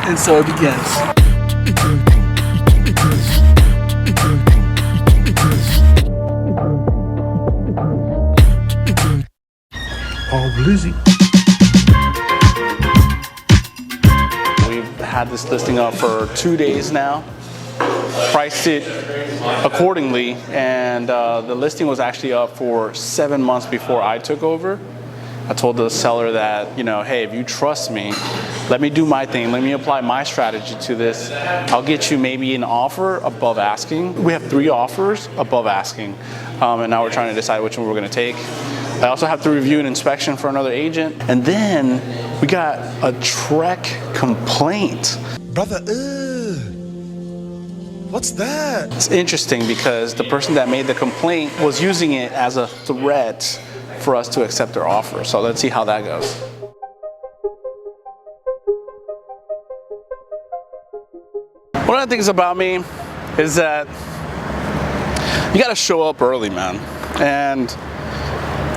And so it begins. Paul Blizzy. We've had this listing up for 2 days now. Priced it accordingly, and the listing was actually up for 7 months before I took over. I told the seller that, you know, hey, if you trust me, let me do my thing. Let me apply my strategy to this. I'll get you maybe an offer above asking. We have 3 offers above asking, and now we're trying to decide which one we're going to take. I also have to review an inspection for another agent. And then we got a Trek complaint. Brother, what's that? It's interesting because the person that made the complaint was using it as a threat for us to accept their offer. So let's see how that goes. One of the things about me is that you gotta show up early, man. And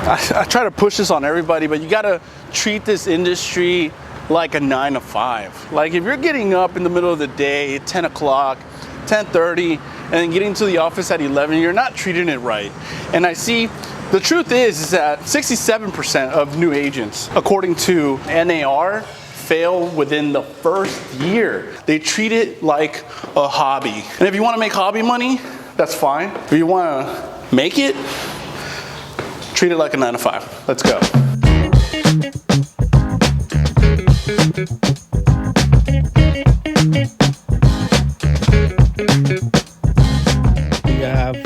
I try to push this on everybody, but you gotta treat this industry like a 9 to 5. Like if you're getting up in the middle of the day, 10 o'clock, 10:30, and then getting to the office at 11, you're not treating it right. And I see, the truth is that 67% of new agents, according to NAR, fail within the first year. They treat it like a hobby. And if you wanna make hobby money, that's fine. If you wanna make it, treat it like a 9 to 5. Let's go.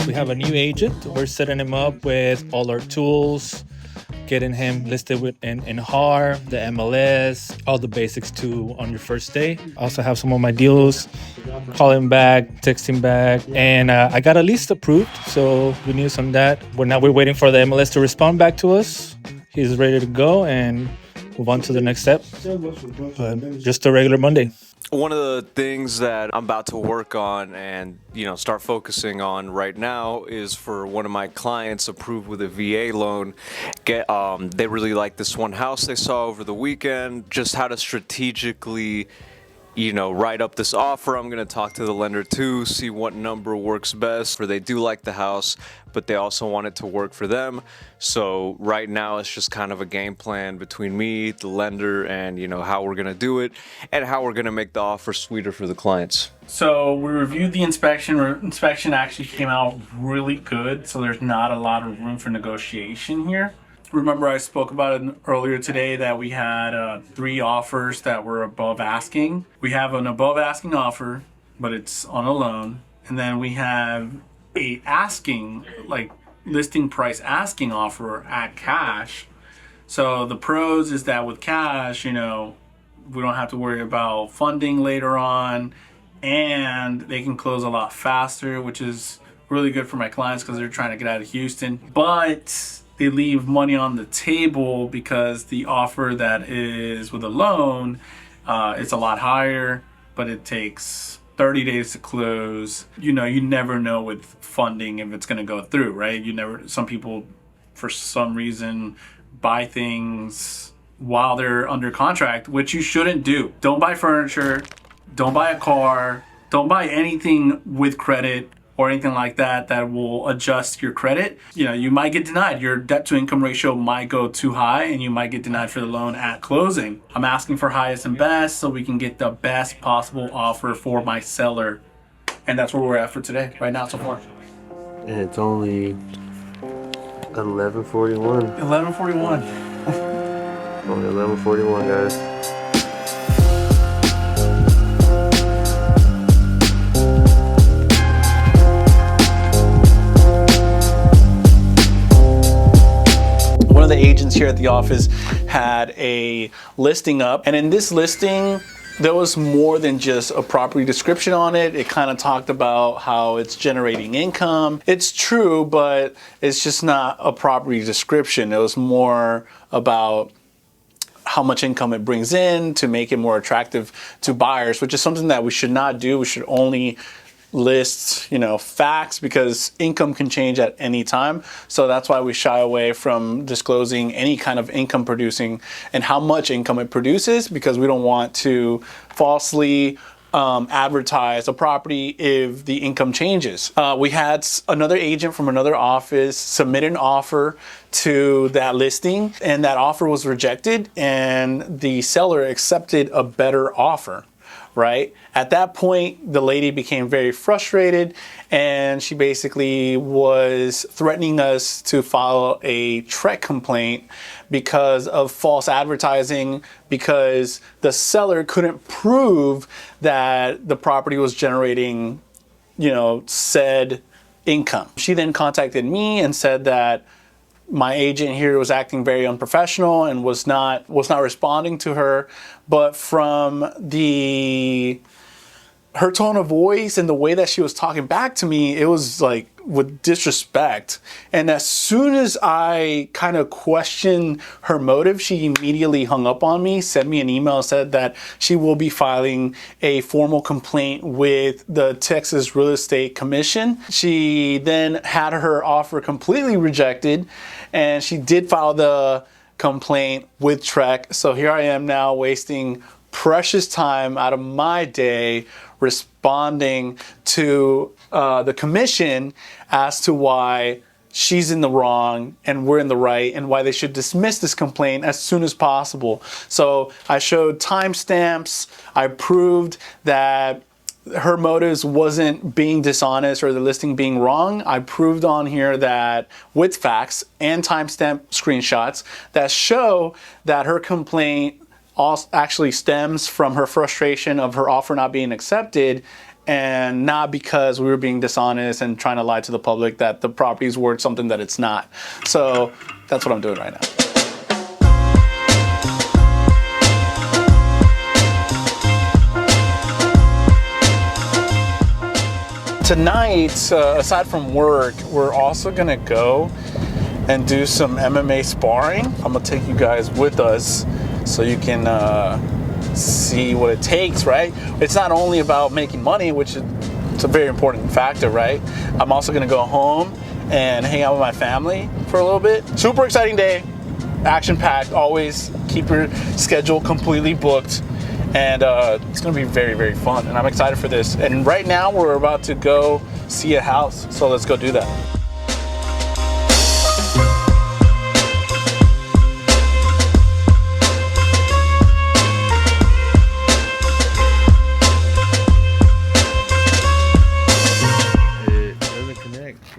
We have a new agent. We're setting him up with all our tools, getting him listed in HAR, the MLS, all the basics too on your first day. I also have some of my deals, call him back, text him back, and I got a list approved, so good news on that. We're waiting for the MLS to respond back to us. He's ready to go and move on to the next step. Just a regular Monday. One of the things that I'm about to work on and, start focusing on right now is for one of my clients approved with a VA loan. They really like this one house they saw over the weekend, just how to strategically write up this offer. I'm going to talk to the lender too, see what number works best. For they do like the house, but they also want it to work for them. So right now it's just kind of a game plan between me, the lender, and how we're going to do it and how we're going to make the offer sweeter for the clients. So we reviewed the inspection. Inspection actually came out really good, so there's not a lot of room for negotiation here. Remember I spoke about it earlier today that we had 3 offers that were above asking. We have an above asking offer, but it's on a loan. And then we have a asking, like listing price asking offer at cash. So the pros is that with cash, we don't have to worry about funding later on, and they can close a lot faster, which is really good for my clients because they're trying to get out of Houston. But they leave money on the table because the offer that is with a loan, it's a lot higher, but it takes 30 days to close. You never know with funding if it's going to go through, right? Some people, for some reason, buy things while they're under contract, which you shouldn't do. Don't buy furniture, don't buy a car, don't buy anything with credit or anything like that will adjust your credit. You might get denied. Your debt to income ratio might go too high and you might get denied for the loan at closing. I'm asking for highest and best so we can get the best possible offer for my seller. And that's where we're at for today, right now so far. And it's only 11:41. 11:41. Only 11:41, guys. The agents here at the office had a listing up, and in this listing there was more than just a property description on it. It kind of talked about how it's generating income. It's true, but it's just not a property description. It was more about how much income it brings in to make it more attractive to buyers, which is something that we should not do. We should only list, facts, because income can change at any time. So that's why we shy away from disclosing any kind of income producing and how much income it produces, because we don't want to falsely advertise a property if the income changes. We had another agent from another office submit an offer to that listing, and that offer was rejected, and the seller accepted a better offer. Right? At that point, the lady became very frustrated, and she basically was threatening us to file a TREC complaint because of false advertising, because the seller couldn't prove that the property was generating, said income. She then contacted me and said that my agent here was acting very unprofessional and was not responding to her, but from her tone of voice and the way that she was talking back to me, it was like with disrespect. And as soon as I kind of questioned her motive, she immediately hung up on me, sent me an email, said that she will be filing a formal complaint with the Texas Real Estate Commission. She then had her offer completely rejected, and she did file the complaint with TREC. So here I am now wasting precious time out of my day responding to the commission as to why she's in the wrong and we're in the right, and why they should dismiss this complaint as soon as possible. So I showed timestamps. I proved that her motives wasn't being dishonest or the listing being wrong. I proved on here that with facts and timestamp screenshots that show that her complaint actually stems from her frustration of her offer not being accepted, and not because we were being dishonest and trying to lie to the public that the property is worth something that it's not. So that's what I'm doing right now. Tonight, aside from work, we're also gonna go and do some MMA sparring. I'm gonna take you guys with us so you can see what it takes, right? It's not only about making money, which is it's a very important factor, right? I'm also gonna go home and hang out with my family for a little bit. Super exciting day, action-packed. Always keep your schedule completely booked, and it's gonna be very, very fun, and I'm excited for this. And right now we're about to go see a house, so let's go do that.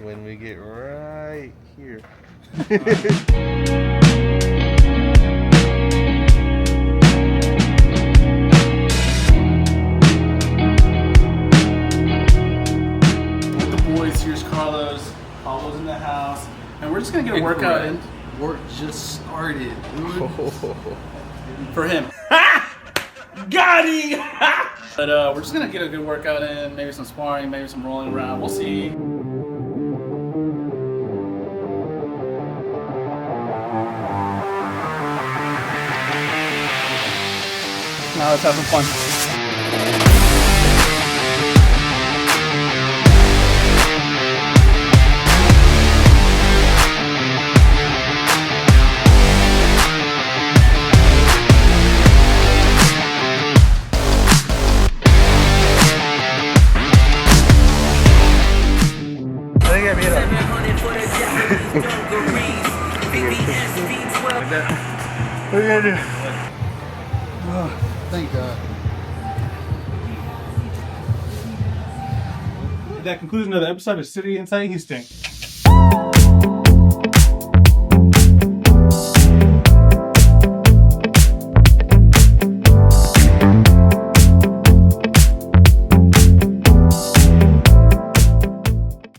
When we get right here. With the boys, here's Carlos. Paulo's in the house, and we're just gonna get a workout in. Work just started, dude. For him. Got him! But we're just gonna get a good workout in, maybe some sparring, maybe some rolling around. We'll see. Now let's have some fun. What are you gonna do? Thank God. That concludes another episode of City Inside Houston.